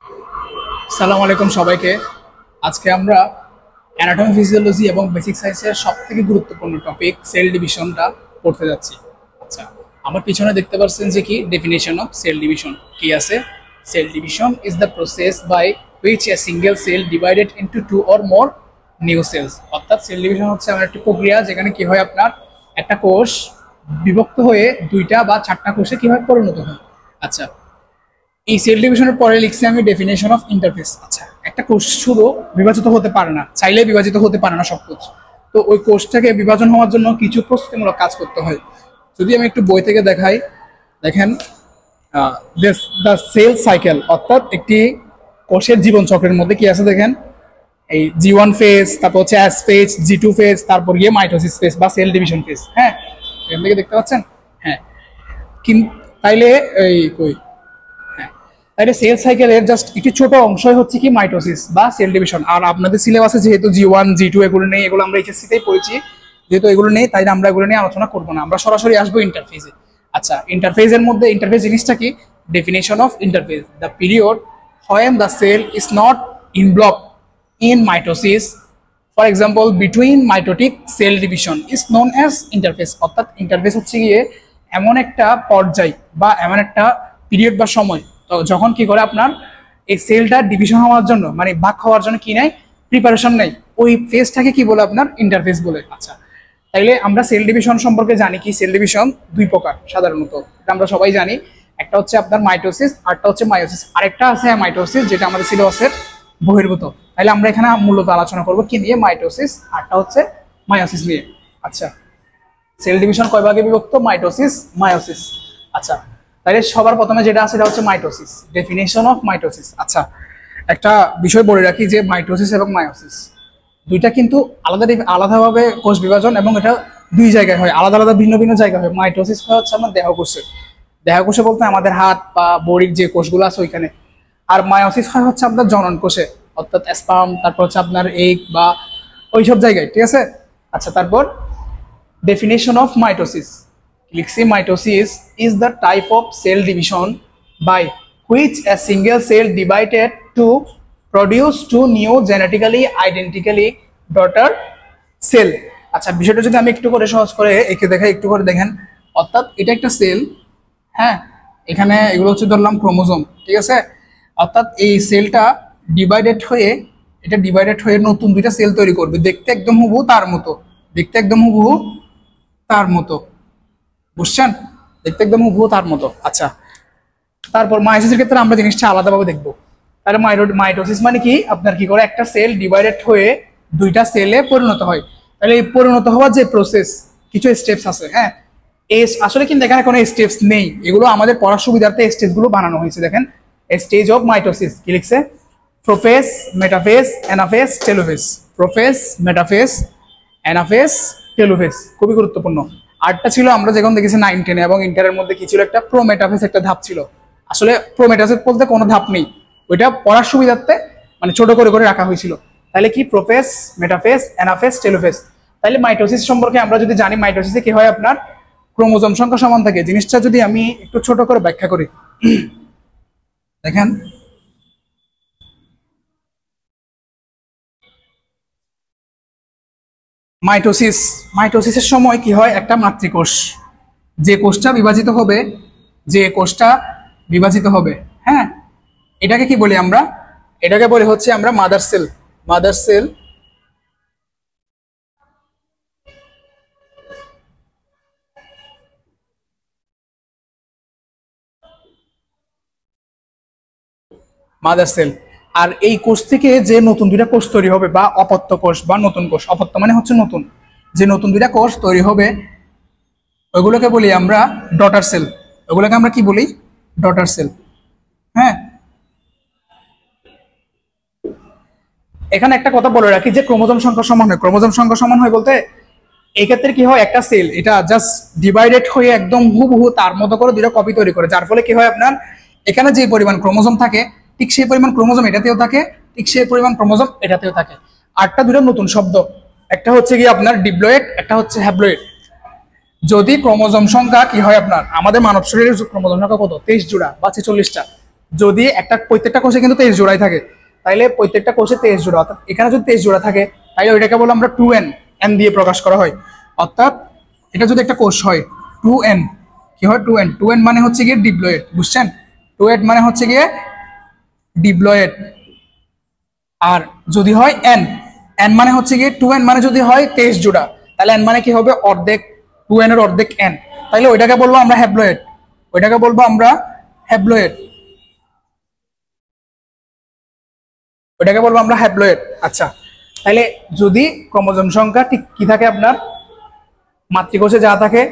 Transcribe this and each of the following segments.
আসসালামু আলাইকুম সবাইকে। আজকে আমরা অ্যানাটমি ফিজিওলজি এবং বেসিক সায়েন্সের সবথেকে গুরুত্বপূর্ণ টপিক সেল ডিভিশনটা পড়তে যাচ্ছি। আচ্ছা, আমার পিছনে দেখতে পাচ্ছেন যে কি ডেফিনেশন অফ সেল ডিভিশন কি আছে। Cell division is the process by which a single cell divided into two or more new cells. অর্থাৎ সেল ডিভিশন হচ্ছে এমন একটি প্রক্রিয়া যেখানে কি হয়, আপনার একটা কোষ বিভক্ত হয়ে দুইটা বা চারটা কোষে কিভাবে পরিণত হয়। আচ্ছা, এই সেল ডিভিশনের পরে লিখছি আমি ডেফিনেশন অফ ইন্টারফেস। আচ্ছা, একটা কোষ শুধু বিভাজিত হতে পারে না, চাইলে বিভাজিত হতে পারে না সব কোষ। তো ওই কোষটাকে বিভাজন হওয়ার জন্য কিছু প্রস্তুতিমূলক কাজ করতে হয়। যদি আমি একটু বই থেকে দেখাই, দেখেন দ্য সেল সাইকেল, অর্থাৎ একটি কোষের জীবন চক্রের মধ্যে কি আছে দেখেন, এই জি1 ফেজ, তারপর হচ্ছে এস ফেজ, জি2 ফেজ, তারপর গিয়ে মাইটোসিস ফেজ বা সেল ডিভিশন ফেজ। হ্যাঁ, এখান থেকে দেখতে পাচ্ছেন। হ্যাঁ, কিন্তু তাইলে এই কই তাইলে সেল সাইকেলের জাস্ট একটি ছোট অংশই হচ্ছে কি মাইটোসিস বা সেল ডিভিশন। আর আপনাদের সিলেবাসে যেহেতু জি1 জি2 এগুলো নেই, এগুলো আমরা এইচএসসিতেই পড়েছি, যেহেতু এগুলো নেই তাই আমরা এগুলো নিয়ে আলোচনা করবো না, আমরা সরাসরি আসবো ইন্টারফেজে। আচ্ছা, ইন্টারফেজের মধ্যে ইন্টারফেজ জিনিসটা কি? Definition of interphase: the period when the cell is not involved in mitosis, for example between mitotic cell division, is known as interphase। অর্থাৎ ইন্টারফেজ হচ্ছে গিয়ে এমন একটা পর্যায় বা এমন একটা পিরিয়ড বা সময়, তো যখন কি করে আপনার এই সেলটা ডিভিশন হওয়ার জন্য, মানে ভাগ হওয়ার জন্য কি নেয়, প্রিপারেশন নেই, ওই ফেজটাকে কি বলে, আপনার ইন্টারফেজ বলে। আচ্ছা, তাইলে আমরা সেল ডিভিশন সম্পর্কে জানি কি, সেল ডিভিশন দুই প্রকার সাধারণত, এটা আমরা সবাই জানি। একটা হচ্ছে আপনার মাইটোসিস, আরটা হচ্ছে মায়োসিস। আরেকটা আছে মাইটোসিস, যেটা আমাদের সিলেবাসের বহির্ভূত। তাহলে আমরা এখানে মূলত আলোচনা করব কি নিয়ে, মাইটোসিস, আরটা হচ্ছে মায়োসিস নিয়ে। আচ্ছা, সেল ডিভিশন কয় ভাগে বিভক্ত? Mitosis, meiosis. আচ্ছা, তাহলে সবার প্রথমে যেটা আছে সেটা হচ্ছে মাইটোসিস, ডেফিনেশন অফ মাইটোসিস। আচ্ছা, একটা বিষয় বলে রাখি যে মাইটোসিস এবং মায়োসিস দুইটা কিন্তু আলাদাভাবে কোষ বিভাজন, এবং এটা দুই জায়গায় হয়, আলাদা আলাদা ভিন্ন ভিন্ন জায়গায় হয়। মাইটোসিস হচ্ছে আমার দেহকোষে, দেহকোষে বলতে আমাদের হাত বা বডির যে কোষগুলো আছে ওইখানে। আর মায়োসিস হয় হচ্ছে আপনার জনন কোষে, অর্থাৎ স্পার্ম, তারপর হচ্ছে আপনার এগ বা ওইসব জায়গায়, ঠিক আছে। আচ্ছা, তারপর definition of mitosis লিখছি, mitosis is the type of cell division by which a single cell divided to produce two new genetically identically daughter cell। আচ্ছা, বিষয়টা যদি আমি একটু করে সহজ করে এঁকে দেখাই, একটু করে দেখেন। অর্থাৎ এটা একটা সেল, হ্যাঁ, এখানে এগুলো হচ্ছে ধরলাম ক্রোমোজোম, ঠিক আছে। অর্থাৎ এই সেলটা ডিভাইডেড হয়ে নতুন দুইটা সেল তৈরি করবে, দেখতে একদম হুবহু তার মতো, দেখতে একদম হুবহু তার মতো, বুঝছেন? দেখতে একদম হুবহু তার মতো। আচ্ছা, তারপর মায়োসিসের ক্ষেত্রে আমরা জিনিসটা আলাদাভাবে দেখবো। তাহলে মাইটোসিস মানে কি, আপনার কি করে একটা সেল ডিভাইডেড হয়ে দুইটা সেলে পরিণত হয়। তাহলে এই পরিণত হওয়ার যে প্রসেস, কিছু স্টেপস আছে। হ্যাঁ, এই আসলে কিন্তু এখানে কোনো স্টেপস নেই, এগুলো আমাদের পড়ার সুবিধার্থে স্টেপসগুলো বানানো হয়েছে। দেখেন, স্টেজ অফ মাইটোসিস কি লিখছে, prophase, metaphase, anaphase, telophase. Prophase, metaphase, anaphase, telophase, খুবই গুরুত্বপূর্ণ। আরটা ছিল আমরা যখন দেখেছি 9, 10 এবং ইন্টারের মধ্যে কি ছিল, একটা প্রোমেটাফেজ একটা ধাপ ছিল। আসলে প্রোমেটাফেজ বলতে কোনো ধাপ নেই, ওইটা পড়ার সুবিধার্থে মানে ছোট করে করে রাখা হয়েছিল। তাহলে কি, প্রোফেজ, মেটাফেজ, অ্যানাফেজ, টেলোফেজ। তাহলে মাইটোসিস সম্পর্কে আমরা যদি জানি, মাইটোসিসে কি হয়, আপনার ক্রোমোজোম সংখ্যা সমান থাকে। জিনিসটা যদি আমি একটু ছোট করে ব্যাখ্যা করি, দেখেন, মাইটোসিসের সময় কি হয়, একটা মাতৃকোষ, যে কোষটা বিভাজিত হবে, হ্যাঁ, এটাকে কি বলি আমরা, এটাকে বলি হচ্ছে আমরা mother cell. Mother cell, mother cell. আর এই কোষ থেকে যে নতুন দুইটা কোষ তৈরি হবে, বা অপত্য কোষ বা নতুন কোষ, অপত্য মানে হচ্ছে নতুন, যে নতুন দুইটা কোষ তৈরি হবে ওইগুলোকে বলি আমরা ডটার সেল। ওগুলোকে আমরা কি বলি, ডটার সেল। হ্যাঁ, এখানে একটা কথা বলে রাখি যে ক্রোমোজোম সংখ্যা সমান হয়। ক্রোমোজোম সংখ্যা সমান হয় বলতে এই ক্ষেত্রে কি হয়, একটা সেল এটা জাস্ট ডিভাইডেড হয়ে একদম হুবহু তার মতো করে দুটো কপি তৈরি করে, যার ফলে কি হয়, আপনার এখানে যে পরিমাণ ক্রোমোজোম থাকে ঠিক সেই পরিমাণ ক্রোমোজোম এটাতেও থাকে, ঠিক সেই পরিমাণ ক্রোমোজোম এটাতেও থাকে। আরটা দুটো নতুন শব্দ, একটা হচ্ছে কি আপনার ডিপ্লয়েড, একটা হচ্ছে হ্যাপ্লয়েড। যদি ক্রোমোজোম সংখ্যা কি হয়, আপনার আমাদের মানব শরীরের ক্রোমোজোম সংখ্যা কত, 23 জোড়া বা 46টা। যদি একটা প্রত্যেকটা কোষে কিন্তু 23 জোড়াই থাকে, তাইলে প্রত্যেকটা কোষে 23 জোড়া, অর্থাৎ এখানে যদি 23 জোড়া থাকে তাইলে ওইটাকে বলে আমরা 2n, n দিয়ে প্রকাশ করা হয়। অর্থাৎ এটা যদি একটা কোষ হয় 2n, কি হয় 2n, 2n মানে হচ্ছে গিয়ে ডিপ্লয়েড, বুঝছেন? 2n মানে হচ্ছে গিয়ে ডিপ্লয়েড। আর যদি হয় n, n মানে হচ্ছে গিয়ে 2n মানে যদি হয় 23 জোড়া, তাহলে n মানে কি হবে অর্ধেক, 2n এর অর্ধেক n, তাইলে ওইটাকে বলবো আমরা হ্যাপ্লয়েড, ওইটাকে বলবো আমরা হ্যাপ্লয়েড, ওইটাকে বলবো আমরা হ্যাপ্লয়েড। আচ্ছা, তাহলে যদি ক্রোমোজোম সংখ্যা ঠিক কি থাকে আপনার মাতৃকোষে যা থাকে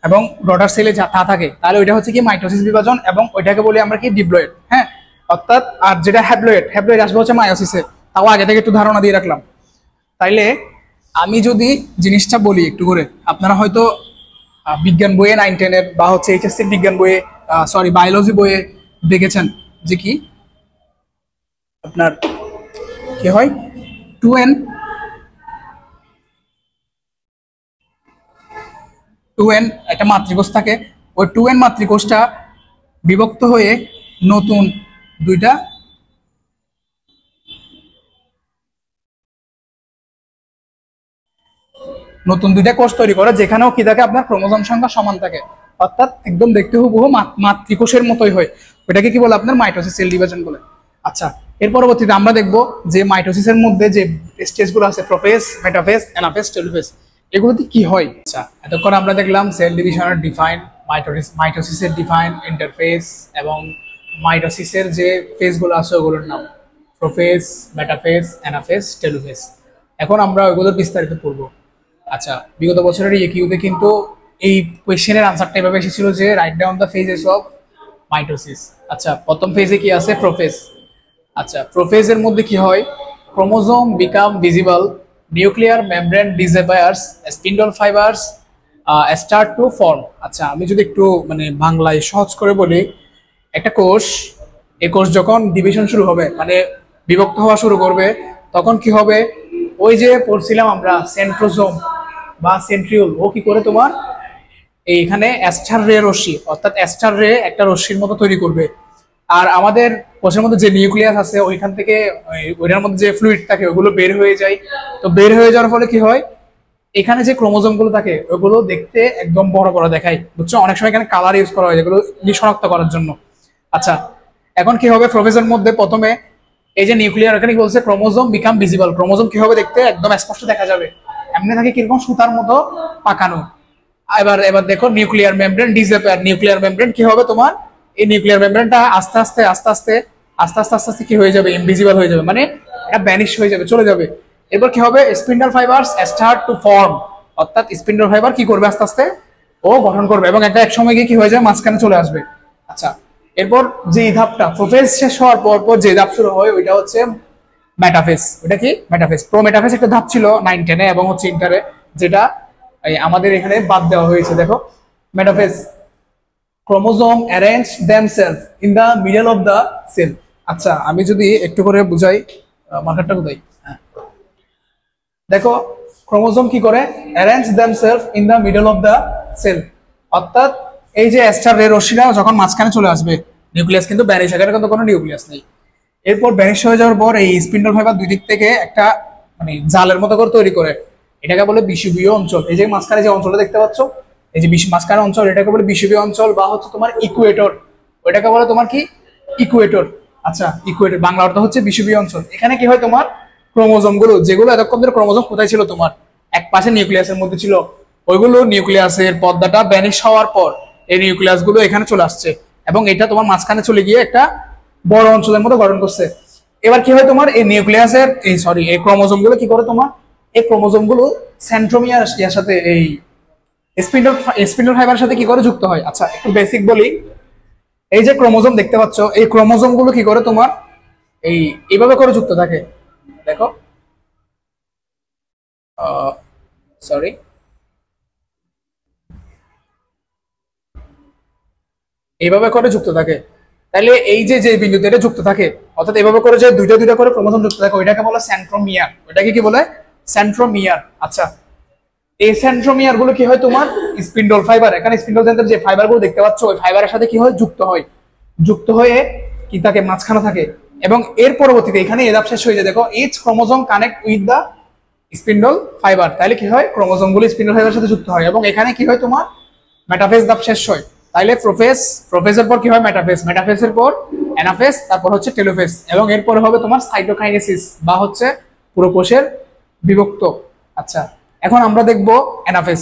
এবং ডটার সেলে যা তা থাকে, তাহলে ওইটা হচ্ছে কি মাইটোসিস বিভাজন, এবং ওইটাকে বলি আমরা কি ডিপ্লয়েড। হ্যাঁ, অর্থাৎ আর যেটা হ্যাপ্লয়েড, হ্যাপ্লয়েড আসবে হচ্ছে মায়োসিসে, তাও আগে থেকে একটু ধারণা দিয়ে রাখলাম। তাইলে আমি যদি জিনিসটা বলি একটু করে, আপনারা হয়তো বিজ্ঞান বইয়ে 9-10 বা হচ্ছে এইচএসসি বিজ্ঞান বইয়ে, সরি বায়োলজি বইয়ে দেখেছেন যে কি আপনার কি হয় 2n, 2n একটা মাতৃকোষ থাকে, ওই 2n মাতৃকোষটা বিভক্ত হয়ে নতুন দুইটা কোষ তৈরি করে, যেখানেও কি থাকে আপনার ক্রোমোজোম সংখ্যা সমান থাকে, অর্থাৎ একদম দেখতে হুবহু মাতৃকোষের মতোই হয়। ওইটাকে কি বলে আপনার মাইটোসিস, সেল ডিভিশন বলে। আচ্ছা, এর পরবর্তীতে আমরা দেখব যে মাইটোসিসের মধ্যে যে স্টেজগুলো আছে প্রোফেজ, মেটাফেজ, অ্যানাফেজ, টেলোফেজ, এগুলোতে কি হয়। আচ্ছা, এতক্ষণ আমরা দেখলাম সেল ডিভিশনের ডিফাইন, মাইটোসিসের ডিফাইন, ইন্টারফেজ এবং মাইটোসিসের যে ফেজগুলো আছে ওগুলোর নাম প্রোফেজ, মেটাফেজ, অ্যানাফেজ, টেলোফেজ। এখন আমরা ওইগুলোর বিস্তারিত পড়ব। আচ্ছা, বিগত বছরের ইকিউতে কিন্তু এই কোয়েশ্চেনের আনসারটা এভাবে এসেছিল যে write down the phases of mitosis. আচ্ছা, প্রথম ফেজে কি আছে প্রোফেজ। আচ্ছা, প্রোফেজের মধ্যে কি হয়, chromosome become visible, nuclear membrane disappears, spindle fibres start to form. আচ্ছা, আমি যদি একটু মানে বাংলায় সহজ করে বলি, একটা কোষ, এই কোষ যখন ডিভিশন শুরু হবে মানে বিভক্ত হওয়া শুরু করবে, তখন কি হবে, ওই যে পড়ছিলাম আমরা সেন্ট্রোজোম বা সেন্ট্রিওল, ও কি করে তোমার এইখানে অ্যাস্টার রে রশ্মি, অর্থাৎ অ্যাস্টার রে একটা রশ্মির মতো তৈরি করবে। আর আমাদের কোষের মধ্যে যে নিউক্লিয়াস আছে ওইখান থেকে ওইটার মধ্যে যে ফ্লুইড থাকে ওগুলো বের হয়ে যায়। তো বের হয়ে যাওয়ার ফলে কি হয়, এখানে যে ক্রোমোজোম গুলো থাকে ওগুলো দেখতে একদম বড় বড় দেখায়, বুঝছো? অনেক সময় এখানে কালার ইউজ করা হয় যেগুলো শনাক্ত করার জন্য। আচ্ছা, এখন কি হবে, প্রোফেজের মধ্যে প্রথমে এই যে নিউক্লিয়ার, এখানে কি বলছে ক্রোমোজোম বিকাম ভিজিবল, ক্রোমোজোম কি হবে দেখতে একদম স্পষ্ট দেখা যাবে, এমনি থাকে কিরকম সুতার মতো পাকানো। এবার এবার দেখো nuclear membrane disappear, nuclear membrane কি হবে তোমার, এই নিউক্লিয়ার মেমব্রেনটা আস্তে আস্তে আস্তে আস্তে আস্তে আস্তে আস্তে আস্তে কি হয়ে যাবে, ইনভিজিবল হয়ে যাবে, মানে এটা ভ্যানিশ হয়ে যাবে, চলে যাবে। এরপর কি হবে, spindle fibres start to form, অর্থাৎ স্পিন্ডল ফাইবার কি করবে আস্তে আস্তে ও গঠন করবে, এবং একটা এক সময় গিয়ে কি হয়ে যাবে মাঝখানে চলে আসবে। আচ্ছা, এরপর যে ধাপটা প্রোফেজ শেষ হওয়ার পর পর যে ধাপ শুরু হয় ওইটা হচ্ছে মেটাফেজ। ওটা কি মেটাফেজ, প্রো মেটাফেজ একটা ধাপ ছিল 9-10 এবং হচ্ছে ইন্টারে, যেটা আমাদের এখানে বাদ দেওয়া হয়েছে। দেখো metaphase, chromosome arrange themself in the middle of the cell. আচ্ছা, আমি যদি একটু করে বুঝাই, মার্কারটা কোথায়, দেখো ক্রোমোজোম কি করে, arrange themself in the middle of the cell, অর্থাৎ এই যে অ্যাস্টার রে রশ্মিটা যখন মাঝখানে চলে আসবে, নিউক্লিয়াস কিন্তু ব্যানিশ, এখানে কিন্তু কোনো নিউক্লিয়াস নেই। এরপর ব্যানিশ হয়ে যাওয়ার পর এই স্পিন্ডল ফাইবার দুই দিক থেকে একটা মানে জালের মতো করে তৈরি করে, এটাকে বলে বিষুবীয় অঞ্চল। এই যে মাঝখানে যে অঞ্চলটা দেখতে পাচ্ছ, এই যে মাঝখানে অঞ্চল, এটাকে বলে বিষুবীয় অঞ্চল বা হচ্ছে তোমার ইকুয়েটর, ওইটাকে বলে তোমার কি ইকুয়েটর। আচ্ছা, ইকুয়েটর বাংলা অর্থ হচ্ছে বিষুবীয় অঞ্চল। এখানে কি হয় তোমার ক্রোমোজোম গুলো, যেগুলো এতক্ষণ ধরে ক্রোমোজোম কোথায় ছিল তোমার এক পাশে নিউক্লিয়াসের মধ্যে ছিল, ওইগুলো নিউক্লিয়াসের পর্দাটা ব্যানিশ হওয়ার পর এই নিউক্লিয়াস গুলো এখানে চলে আসছে, এবং এটা তোমার মাঝখানে চলে গিয়ে একটা বড় অঞ্চলের মতো গঠন করছে। এবার কি হয় তোমার এই নিউক্লিয়াসের এই ক্রোমোজোম গুলো কি করে তোমার, এই ক্রোমোজোম গুলো সেন্ট্রোমিয়ার এর সাথে এই স্পিন্ডল ফাইবারের সাথে কি করে যুক্ত হয়। আচ্ছা, একটু বেসিক বলি, এই যে ক্রোমোজোম দেখতে পাচ্ছ, এই ক্রোমোজোম গুলো কি করে তোমার এইভাবে করে যুক্ত থাকে, দেখো সরি এইভাবে করে যুক্ত থাকে। তাহলে এই যে যে বিন্দুতে এটা যুক্ত থাকে, অর্থাৎ এভাবে করে যে দুইটা দুইটা করে ক্রোমোজোম যুক্ত থাকে, ওইটাকে বলে সেন্ট্রোমিয়ার। ওইটাকে কি বলে সেন্ট্রোমিয়ার। আচ্ছা, এই সেন্ট্রোমিয়ার গুলো কি হয় তোমার স্পিন্ডল ফাইবার, এখানে স্পিন্ডল সেন্টার যে ফাইবার গুলো দেখতে পাচ্ছ ওই ফাইবারের সাথে কি হয় যুক্ত হয়, যুক্ত হয়ে কি থাকে, মাঝখানে থাকে। এবং এর পরবর্তীতে এখানে এ ধাপ শেষ হয়ে যায়। দেখো each chromosome connect with the spindle fibre, তাহলে কি হয়, ক্রোমোজোম গুলো স্পিন্ডল ফাইবারের সাথে যুক্ত হয়। এবং এখানে কি হয়, তোমার মেটাফেজ ধাপ শেষ হয়। তাইলে প্রোফেজের পর কি হয়, মেটাফেজের পর অ্যানাফেজ, তারপর হচ্ছে টেলোফেজ, এবং এরপরে হবে তোমার সাইটোকাইনেসিস বা হচ্ছে পুরো কোষের বিভক্ত। আচ্ছা, এখন আমরা দেখবো অ্যানাফেজ।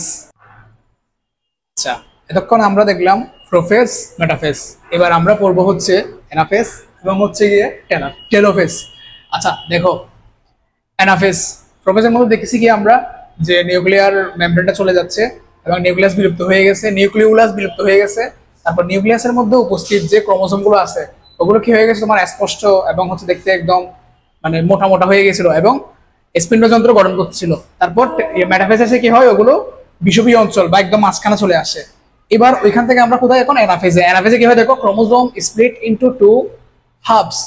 আচ্ছা, এতক্ষণ আমরা দেখলাম প্রোফেজ, মেটাফেজ, এবার আমরা পড়বো হচ্ছে অ্যানাফেজ এবং হচ্ছে গিয়ে টেলোফেজ। আচ্ছা দেখো, অ্যানাফেজ প্রোফেজের মধ্যে দেখেছি কি আমরা যে নিউক্লিয়ার মেমব্রেনটা চলে যাচ্ছে এবং নিউক্লিয়াস বিলুপ্ত হয়ে গেছে, নিউক্লিওলাস বিলুপ্ত হয়ে গেছে। তারপর নিউক্লিয়াসের মধ্যে উপস্থিত যে ক্রোমোসোম গুলো আছে ওগুলো কি হয়ে গেছে তোমার স্পষ্ট এবং হচ্ছে দেখতে একদম মানে মোটা মোটা হয়ে গেছিল এবং স্পিন্ডযন্ত্র গঠন করছিল। তারপর মেটাফেজে কি হয়, ওগুলো বিষুবীয় অঞ্চল বা একদম মাঝখানে চলে আসে। এবার ওইখান থেকে আমরা কোথায়, এখন অ্যানাফেজে কি হয় দেখো, chromosome split into two halves,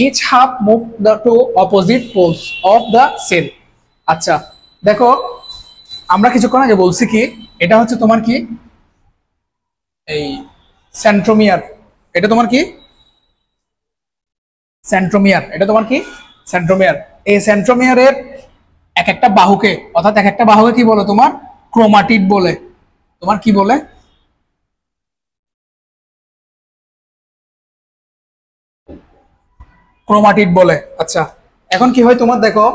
each half move the to opposite poles of the cell. আচ্ছা দেখো, আমরা কিছুক্ষণ আগে বলছি কি, এটা হচ্ছে তোমার কি এই সেন্ট্রোমিয়ার, এটা তোমার কি সেন্ট্রোমিয়ার, এটা তোমার কি সেন্ট্রোমিয়ার। এই সেন্ট্রোমিয়ারের এক একটা বাহুকে, অর্থাৎ এক একটা বাহুকে কি বলে তোমার, ক্রোমাটিড বলে। তোমার কি বলে, ক্রোমাটিড বলে। আচ্ছা, এখন কি হয় তোমার দেখো,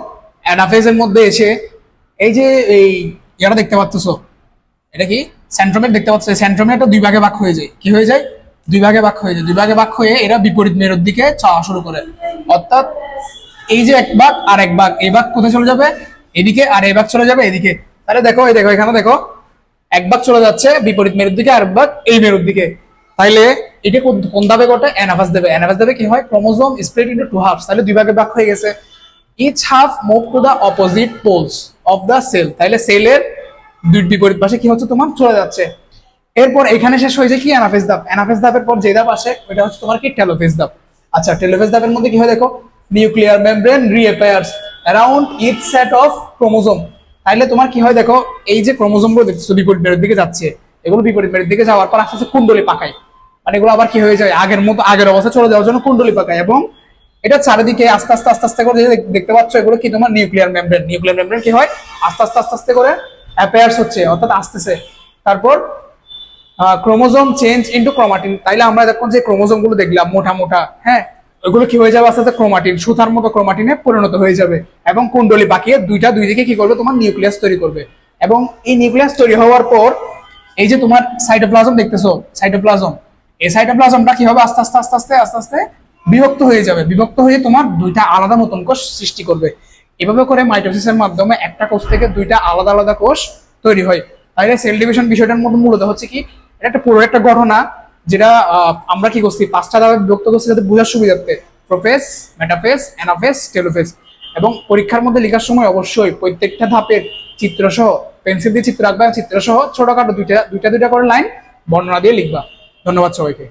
অ্যানাফেজের মধ্যে এসে এই যে এই ইয়াটা দেখতে পাচ্ছ, এটা কি সেন্ট্রোমিয়ার দেখতে পাচ্ছ, এই সেন্ট্রোমিয়ারটা দুই ভাগে ভাগ হয়ে যায়। কি হয়ে যায়, দুই ভাগে ভাগ হয়ে যায়। দুই ভাগে ভাগ হয়ে এরা বিপরীত মেরুর দিকে চাওয়া শুরু করে। অর্থাৎ এই যে এক ভাগ আর এক ভাগ, এই ভাগ কোথায় চলে যাবে, এদিকে, আর এই ভাগ চলে যাবে এদিকে। তাহলে দেখো, এই দেখো এখানে দেখো, এক ভাগ চলে যাচ্ছে বিপরীত মেরুর দিকে, আর এক ভাগ এই মেরুর দিকে। তাইলে এটা কোন ধাপে ঘটে, অ্যানাফেজ দেবে। অ্যানাফেজ দেবে কি হয়, chromosome split into two halves, তাহলে দুই ভাগে ভাগ হয়ে গেছে। Each half move to the opposite poles of the cell, তাহলে সেলের দুই বিপরীত পাশে কি হচ্ছে তোমার চলে যাচ্ছে। এরপর এখানে শেষ হয়ে যায় কি, অ্যানাফেজ ধাপ। অ্যানাফেজ ধাপের পর যে ধাপ আসে ওটা হচ্ছে তোমার কি, টেলোফেজ ধাপ। আচ্ছা, টেলোফেজ ধাপের মধ্যে কি হয় দেখো, nuclear membrane reappears around each set of chromosome. তাইলে তোমার কি হয় দেখো, এই যে ক্রোমোসোম গুলো দেখছো বিপরীত মেরুর দিকে যাচ্ছে, এগুলো বিপরীত মেরুর দিকে যাওয়ার পর আস্তে আস্তে কুণ্ডলী পাকায়, মানে এগুলো আবার কি হয়ে যায়, আগের মতো আগের অবস্থায় চলে যাওয়ার জন্য কুণ্ডলী পাকায়। এবং এটা চারিদিকে আস্তে আস্তে আস্তে আস্তে করে দেখতে পাচ্ছ, এগুলো কি তোমার নিউক্লিয়ার মেমব্রেন। নিউক্লিয়ার মেমব্রেন কি হয়, আস্তে আস্তে আস্তে আস্তে করে অ্যাপিয়ার্স হচ্ছে, অর্থাৎ আসতেছে। তারপর ক্রোমোসোম চেঞ্জ ইনটু ক্রোমাটিন, তাইলে আমরা দেখুন যে ক্রোমোসোম গুলো দেখলাম মোটা মোটা, হ্যাঁ, ওইগুলো কি হয়ে যাবে আস্তে আস্তে ক্রোমাটিন, সুতার মতো ক্রোমাটিনে পরিণত হয়ে যাবে এবং কুণ্ডলী পাকিয়ে দুই দিকে কি করবে, তোমার নিউক্লিয়াস তৈরি করবে। এবং এই নিউক্লিয়াস তৈরি হওয়ার পর এই যে তোমার সাইটোপ্লাজম দেখতেছো, সাইটোপ্লাজম, এই সাইটোপ্লাজমটা কি হবে, আস্তে আস্তে আস্তে আস্তে আস্তে আস্তে বিভক্ত হয়ে যাবে। বিভক্ত হয়ে তোমার দুইটা আলাদা নতুন কোষ সৃষ্টি করবে। এভাবে করে মাইটোসিসের মাধ্যমে একটা কোষ থেকে দুইটা আলাদা আলাদা কোষ তৈরি হয়। তাহলে সেল ডিভিশন বিষয়টার মধ্যে মূলত হচ্ছে কি, এটা একটা পুরো একটা ঘটনা, যেটা আমরা কি করছি, পাঁচটা ধাপে বিভক্ত করছি যাতে বোঝার সুবিধার্থে, প্রোফেজ, মেটাফেজ, অ্যানাফেজ, টেলোফেজ। এবং পরীক্ষার মধ্যে লেখার সময় অবশ্যই প্রত্যেকটা ধাপের চিত্রসহ, পেন্সিল দিয়ে চিত্র আঁকবা, চিত্রসহ ছোটখাটো দুইটা করে লাইন বর্ণনা দিয়ে লিখবা। ধন্যবাদ সবাইকে।